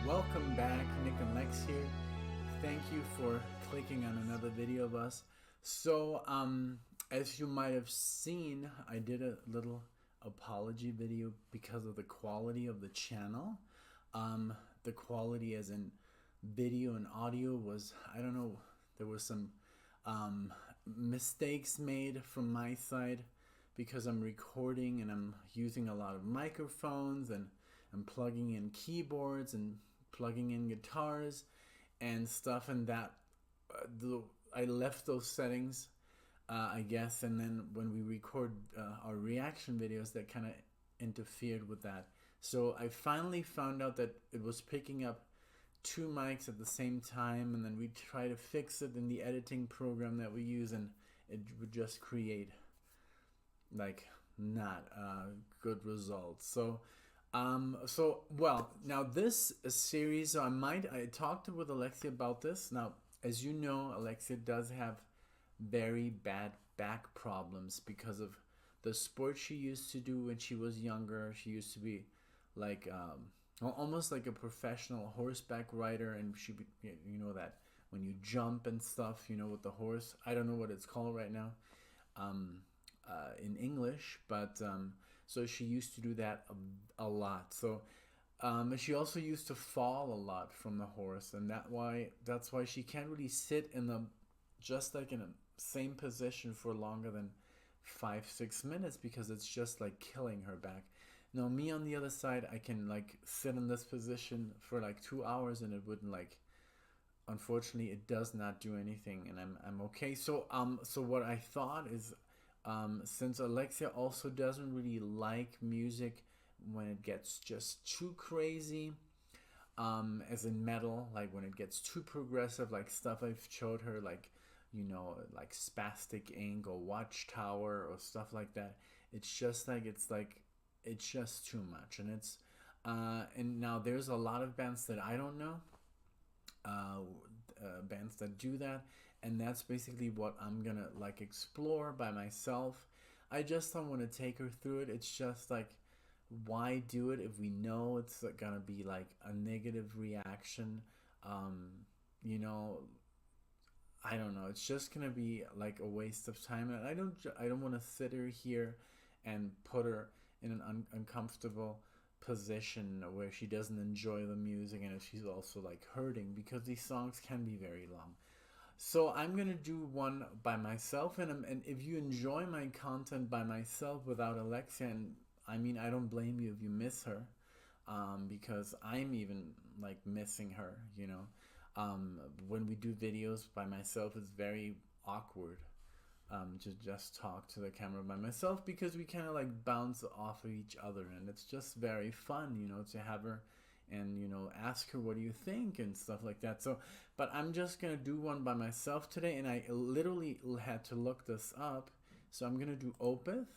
Welcome back, NicknLex here. Thank you for clicking on another video of us. So, as you might have seen, I did a little apology video because of the quality of the channel. The quality as in video and audio was, I don't know, there was some mistakes made from my side because I'm recording and I'm using a lot of microphones and I'm plugging in keyboards and plugging in guitars and stuff, and that I left those settings, I guess, and then when we record our reaction videos, that kind of interfered with that. So I finally found out that it was picking up two mics at the same time, and then we try to fix it in the editing program that we use, and it would just create like not good results. So well, now this series, I talked with Alexia about this. Now, as you know, Alexia does have very bad back problems because of the sport she used to do when she was younger. She used to be like almost like a professional horseback rider, and you know that when you jump and stuff, you know, with the horse. I don't know what it's called right now in English, but so she used to do that a lot. So she also used to fall a lot from the horse, and that's why she can't really sit in the just like in a same position for longer than 5-6 minutes, because it's just like killing her back. Now me on the other side, I can like sit in this position for like 2 hours and it wouldn't like, unfortunately it does not do anything, and I'm okay. So what I thought is, since Alexia also doesn't really like music when it gets just too crazy, as in metal, like when it gets too progressive, like stuff I've showed her, like, you know, like Spastic Inc. or Watchtower or stuff like that. It's just too much, and and now there's a lot of bands that I don't know, bands that do that, and that's basically what I'm gonna like explore by myself. I just don't want to take her through it. It's just like, why do it if we know it's gonna be like a negative reaction? You know, I don't know. It's just gonna be like a waste of time, and I don't want to sit her here and put her in an uncomfortable position where she doesn't enjoy the music, and if she's also like hurting, because these songs can be very long. So I'm gonna do one by myself, and if you enjoy my content by myself without Alexia, and I mean, I don't blame you if you miss her, because I'm even like missing her, you know. When we do videos by myself, it's very awkward to just talk to the camera by myself, because we kind of like bounce off of each other, and it's just very fun, you know, to have her and, you know, ask her what do you think and stuff like that. So, but I'm just gonna do one by myself today, and I literally had to look this up. So I'm gonna do Opeth,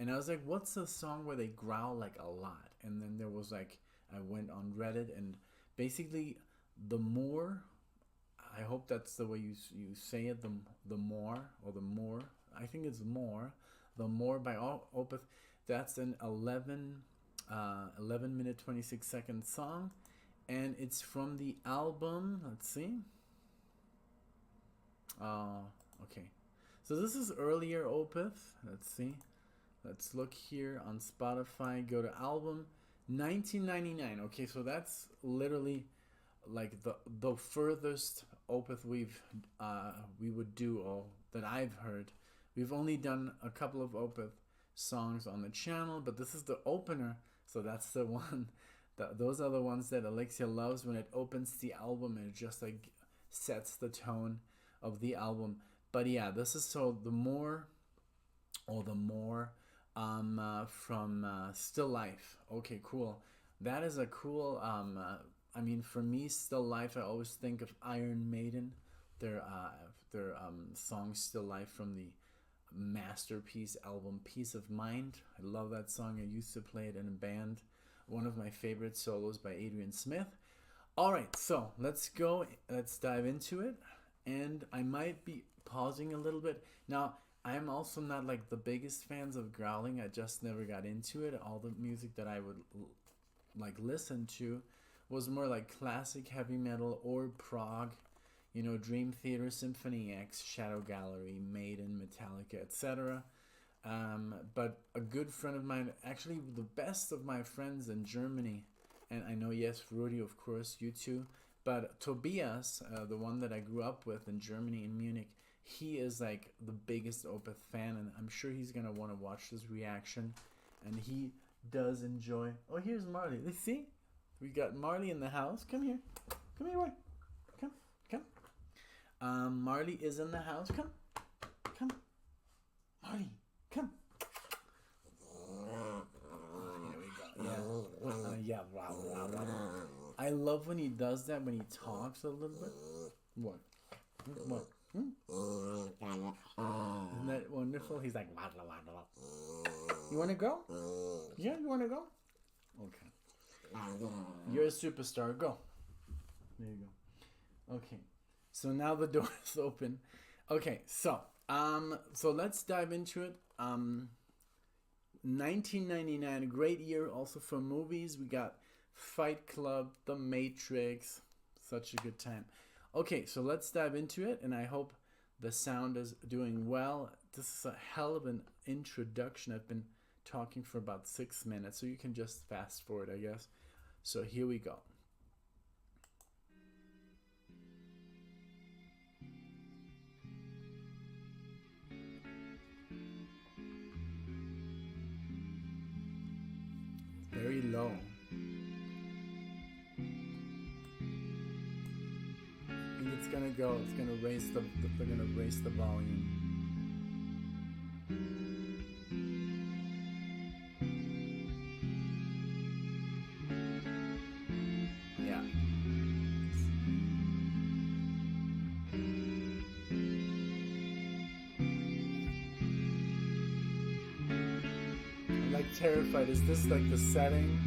and I was like, what's the song where they growl like a lot? And then there was like, I went on Reddit, and basically the Moor, I hope that's the way you say it, the Moor, or the Moor, I think it's Moor, the Moor by Opeth. That's an 11 minute 26-second song, and it's from the album, let's see, okay, so this is earlier Opeth. Let's see, let's look here on Spotify, go to album 1999. Okay, so that's literally like the furthest Opeth we would do, or that I've heard. We've only done a couple of Opeth songs on the channel, but this is the opener, so that's the one. Those are the ones that Alexia loves, when it opens the album and it just like sets the tone of the album. But yeah, this is so the Moor, or the Moor, from Still Life. Okay, cool. That is a cool. I mean, for me, Still Life, I always think of Iron Maiden. Their song Still Life from the masterpiece album Peace of Mind. I love that song. I used to play it in a band. One of my favorite solos by Adrian Smith. Alright, so let's dive into it. And I might be pausing a little bit. Now, I'm also not like the biggest fans of growling. I just never got into it. All the music that I would like listen to was more like classic heavy metal or prog. You know, Dream Theater, Symphony X, Shadow Gallery, Maiden, Metallica, etc. But a good friend of mine, actually the best of my friends in Germany, and I know, yes, Rudy, of course, you too, but Tobias, the one that I grew up with in Germany, in Munich, he is like the biggest Opeth fan, and I'm sure he's going to want to watch this reaction, and he does enjoy. Oh, here's Marley. Let's see. We got Marley in the house. Come here. Come here, boy. Come. Marley is in the house. Come. Marley, come. Here we go. Yeah. Wow. I love when he does that, when he talks a little bit. What? Isn't that wonderful? He's like, wah. You want to go? Yeah, you want to go? Okay. You're a superstar. Go. There you go. Okay. So now the door is open. Okay, so let's dive into it. 1999, a great year also for movies. We got Fight Club, The Matrix, such a good time. Okay, so let's dive into it, and I hope the sound is doing well. This is a hell of an introduction. I've been talking for about 6 minutes, so you can just fast forward, I guess. So here we go. Very low. And it's gonna go. It's gonna raise the. They're gonna raise the volume. Yeah. I'm like terrified. Is this like the setting?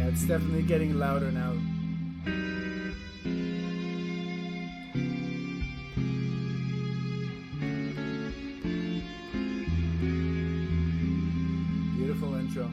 It's definitely getting louder now. Beautiful intro.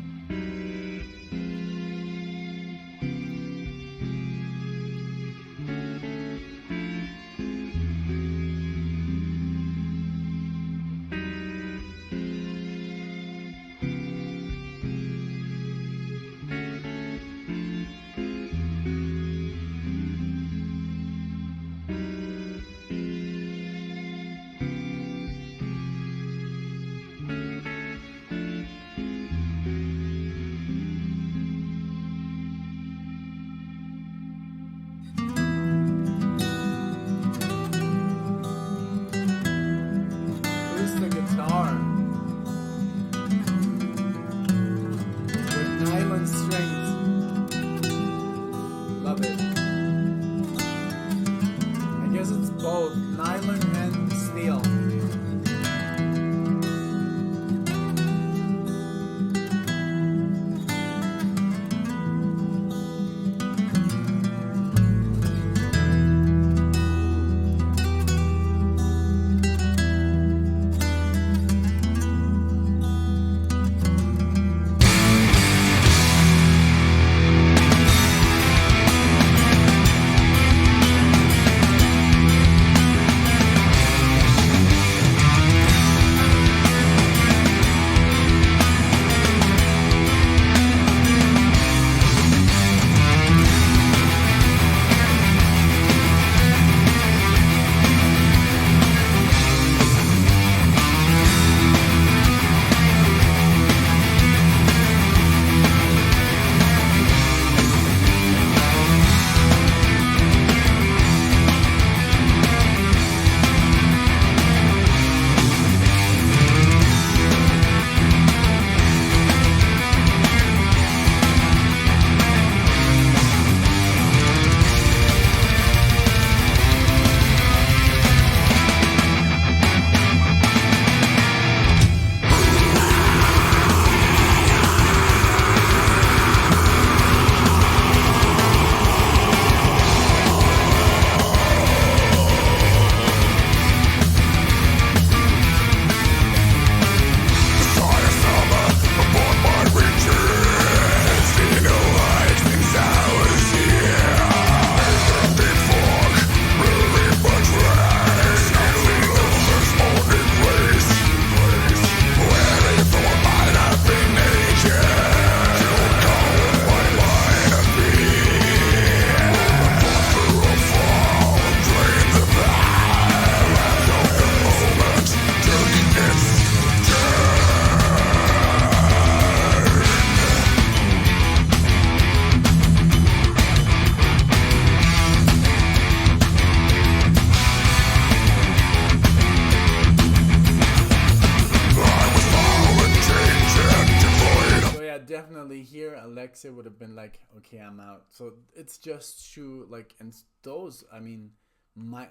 unfortunately here Alexa would have been like, okay, I'm out. So it's just to like, and those, I mean, my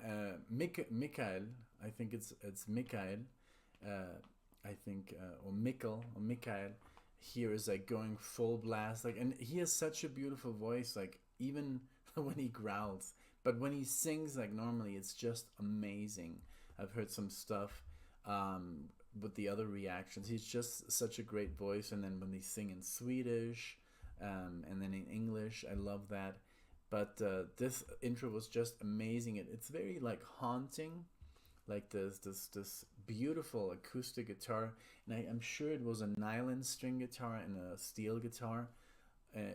Mikael, I think it's Mikael, I think, or Mikael here is like going full blast, like, and he has such a beautiful voice, like even when he growls, but when he sings like normally, it's just amazing. I've heard some stuff with the other reactions. He's just such a great voice, and then when they sing in Swedish, and then in English, I love that. But this intro was just amazing. It's very like haunting, like this beautiful acoustic guitar, and I'm sure it was a nylon string guitar and a steel guitar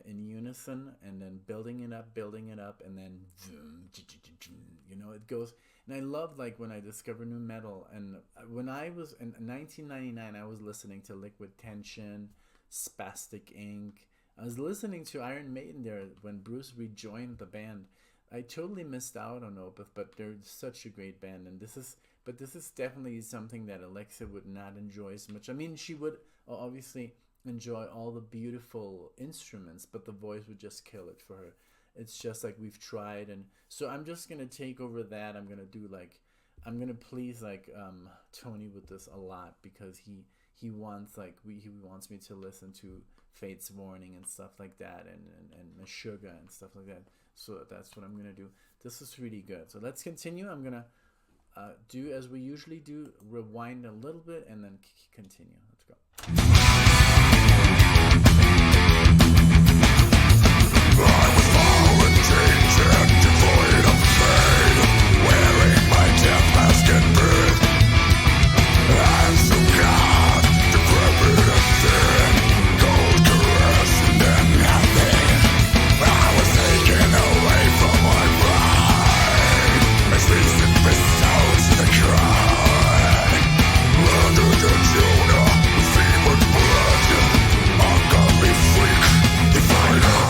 in unison, and then building it up, and then it goes. And I love, like, when I discover new metal, and when I was in 1999, I was listening to Liquid Tension, Spastic Ink. I was listening to Iron Maiden there when Bruce rejoined the band. I totally missed out on Opeth, but they're such a great band, and this is definitely something that Alexa would not enjoy as much. I mean, she would obviously enjoy all the beautiful instruments, but the voice would just kill it for her. It's just like we've tried, and so I'm just gonna take over that. I'm gonna please like Tony with this a lot, because he wants he wants me to listen to Fate's Warning and stuff like that, and Meshuggah and stuff like that. So that's what I'm gonna do. This is really good. So let's continue. I'm gonna do as we usually do, rewind a little bit and then continue. Let's go. Devoid of pain, wearing my death mask and breath. I'm so God, decrepit of sin, cold caress and then nothing. I was taken away from my pride, as reason bestows the crown. Under the Jonah, fevered blood, ungodly freak, diviner.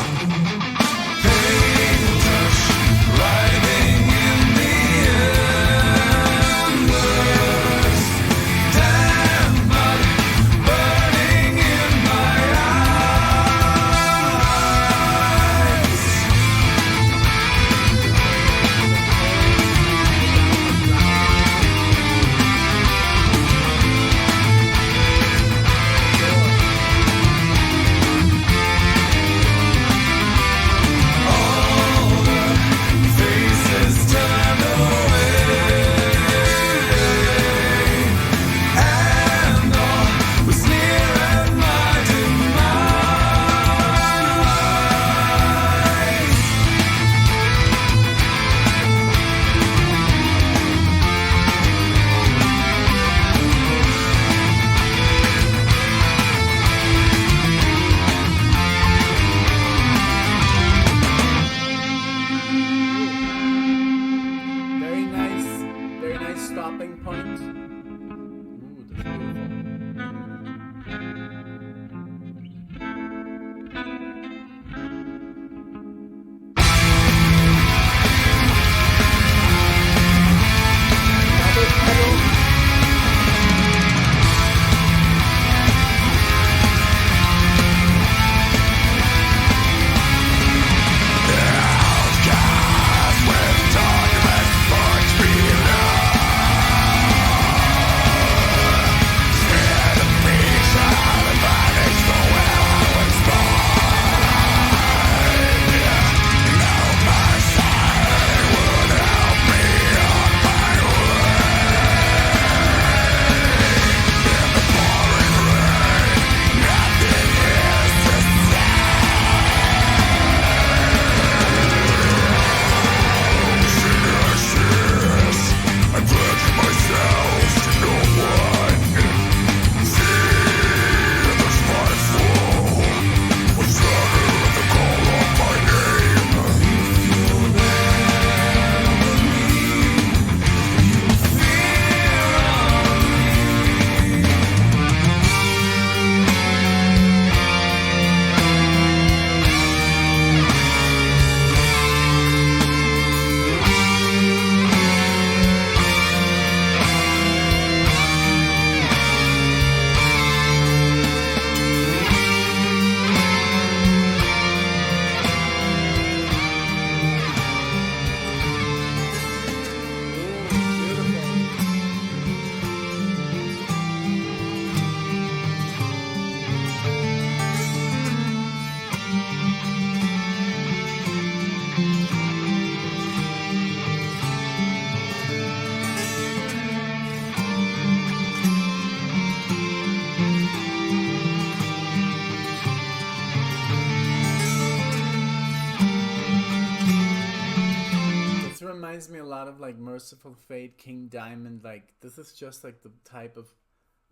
like Merciful Fate, King Diamond. Like this is just like the type of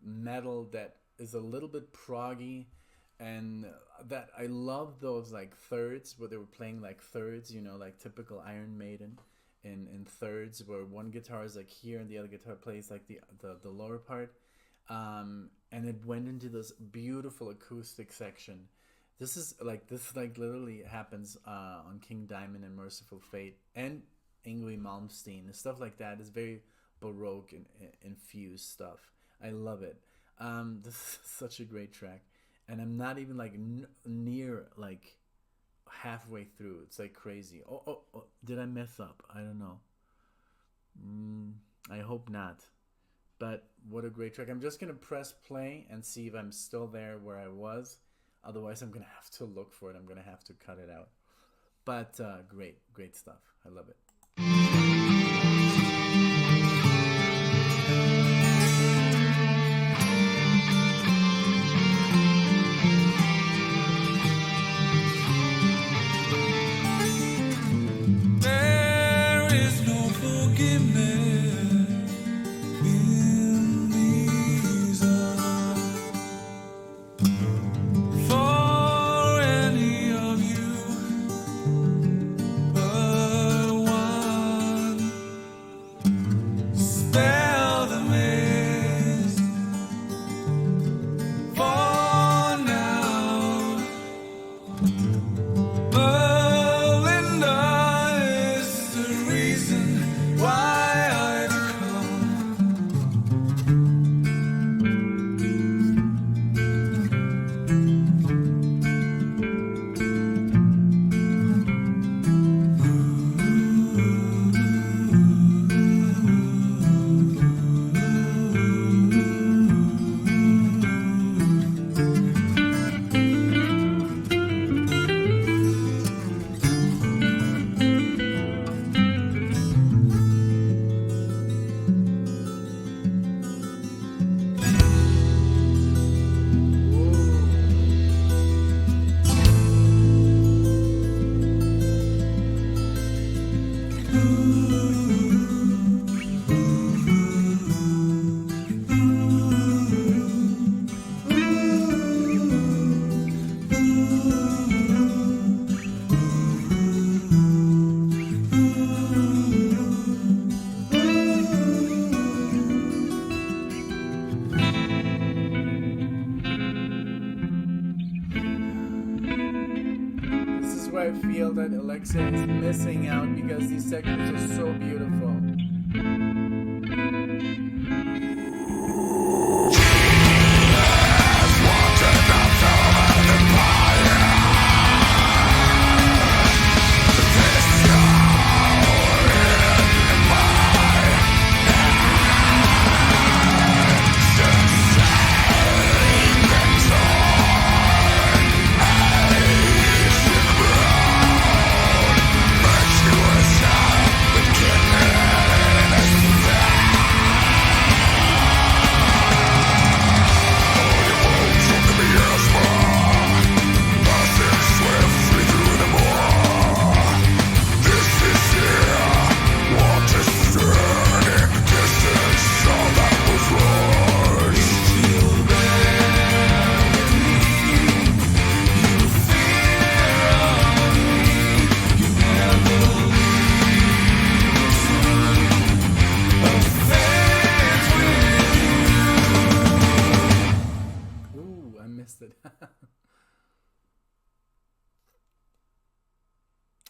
metal that is a little bit proggy, and that I love those like thirds where they were playing like thirds, you know, like typical Iron Maiden in thirds, where one guitar is like here and the other guitar plays like the lower part. And it went into this beautiful acoustic section. This like literally happens on King Diamond and Merciful Fate and Yngwie Malmsteen. Stuff like that is very baroque and infused stuff. I love it. This is such a great track, and I'm not even like near like halfway through. It's like crazy. Oh, did I mess up? I don't know. I hope not. But what a great track. I'm just going to press play and see if I'm still there where I was. Otherwise, I'm going to have to look for it. I'm going to have to cut it out. But great stuff. I love it. There is no forgiveness in these eyes for any of you but one. Spell the maze for now. Melinda is the reason why I've come. This is where I feel that Alexa is missing out because these sections are so beautiful.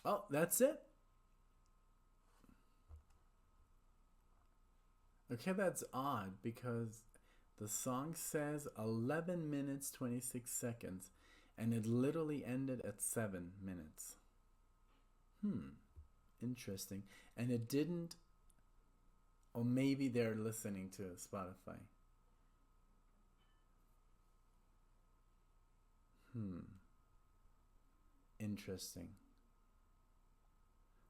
Oh, that's it. Okay, that's odd because the song says 11 minutes 26 seconds and it literally ended at 7 minutes. Interesting. And it didn't, or maybe they're listening to Spotify. Interesting.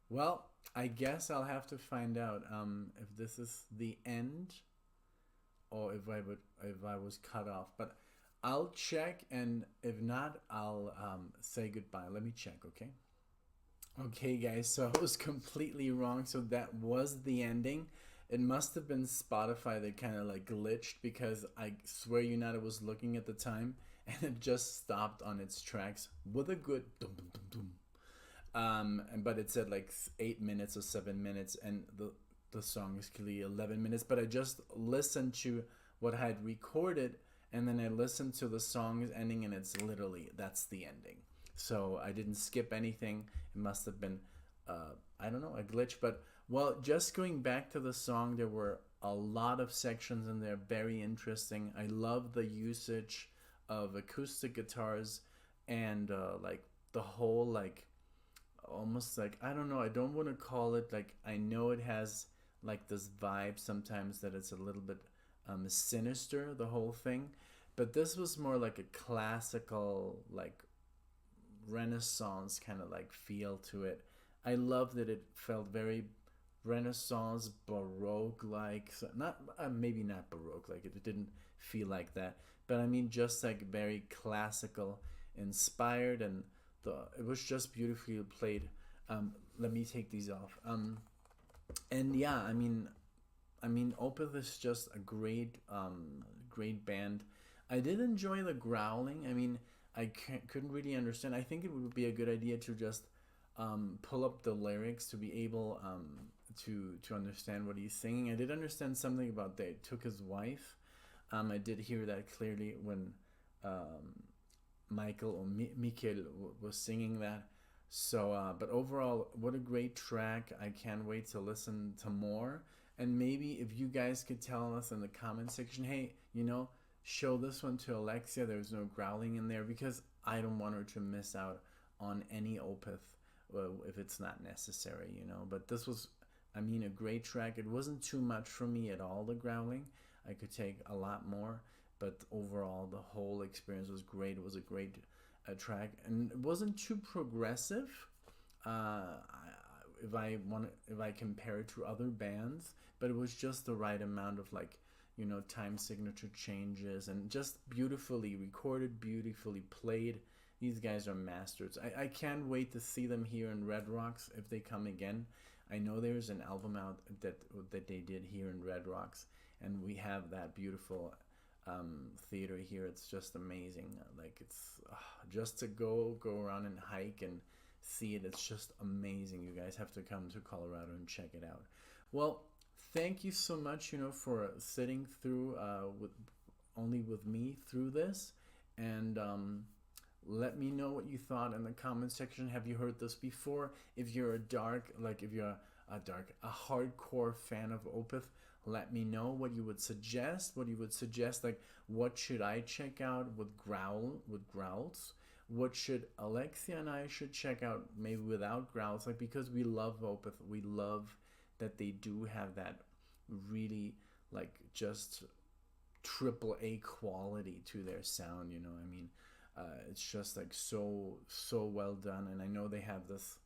Well, I guess I'll have to find out if this is the end or if I was cut off. But I'll check, and if not, I'll say goodbye. Let me check, okay? Okay, guys, so I was completely wrong. So that was the ending. It must have been Spotify that kind of like glitched because I swear you not, I was looking at the time and it just stopped on its tracks with a good dum dum dum dum. But it said like 8 minutes or 7 minutes, and the song is clearly 11 minutes. But I just listened to what I had recorded, and then I listened to the song's ending, and it's literally that's the ending. So I didn't skip anything. It must have been, I don't know, a glitch. But well, just going back to the song, there were a lot of sections in there, very interesting. I love the usage of acoustic guitars and like the whole like almost like I don't know. I don't want to call it like I know it has like this vibe sometimes that it's a little bit sinister the whole thing, but this was more like a classical like Renaissance kind of like feel to it. I love that it felt very Renaissance Baroque like, so not maybe not Baroque like it didn't feel like that, but I mean just like very classical inspired, and it was just beautifully played. Let me take these off. And yeah, I mean, Opeth is just a great band. I did enjoy the growling. I mean, couldn't really understand. I think it would be a good idea to just pull up the lyrics to be able to understand what he's singing. I did understand something about they took his wife. I did hear that clearly when Michael or Mikkel was singing that. So, but overall, what a great track. I can't wait to listen to more. And maybe if you guys could tell us in the comment section, hey, show this one to Alexia. There's no growling in there because I don't want her to miss out on any Opeth if it's not necessary. But this was, I mean, a great track. It wasn't too much for me at all, the growling. I could take a lot more, but overall, the whole experience was great. It was a great track, and it wasn't too progressive. If I compare it to other bands, but it was just the right amount of like time signature changes and just beautifully recorded, beautifully played. These guys are masters. I can't wait to see them here in Red Rocks if they come again. I know there's an album out that they did here in Red Rocks, and we have that beautiful theater here. It's just amazing. Like it's just to go around and hike and see it. It's just amazing. You guys have to come to Colorado and check it out. Well, thank you so much, for sitting through with me through this, and let me know what you thought in the comment section. Have you heard this before? If you're a hardcore fan of Opeth, let me know what you would suggest. Like, what should I check out with growls? What should Alexia and I should check out maybe without growls? Like, because we love Opeth, we love that they do have that really like just triple A quality to their sound. I mean, it's just like so well done, and I know they have this.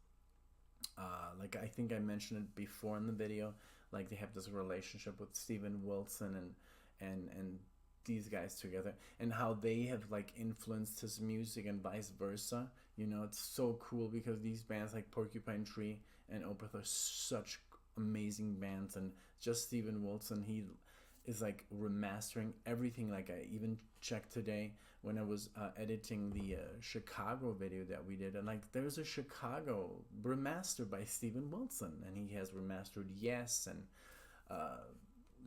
Like I think I mentioned it before in the video, like they have this relationship with Steven Wilson and these guys together, and how they have like influenced his music and vice versa. It's so cool because these bands like Porcupine Tree and Opeth are such amazing bands, and just Steven Wilson, he is like remastering everything. Like I even checked today when I was editing the Chicago video that we did, and like there's a Chicago remaster by Steven Wilson, and he has remastered Yes, and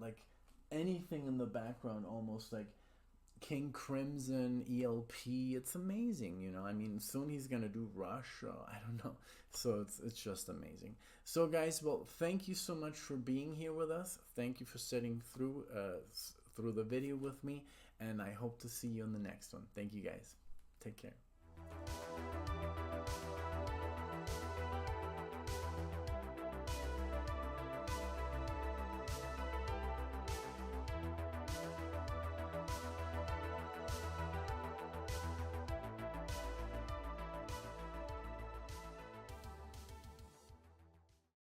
like anything in the background, almost like King Crimson, ELP. It's amazing. I mean, soon he's gonna do Rush. I don't know. So it's just amazing. So guys, well, thank you so much for being here with us. Thank you for sitting through the video with me, and I hope to see you in the next one. Thank you guys. Take care.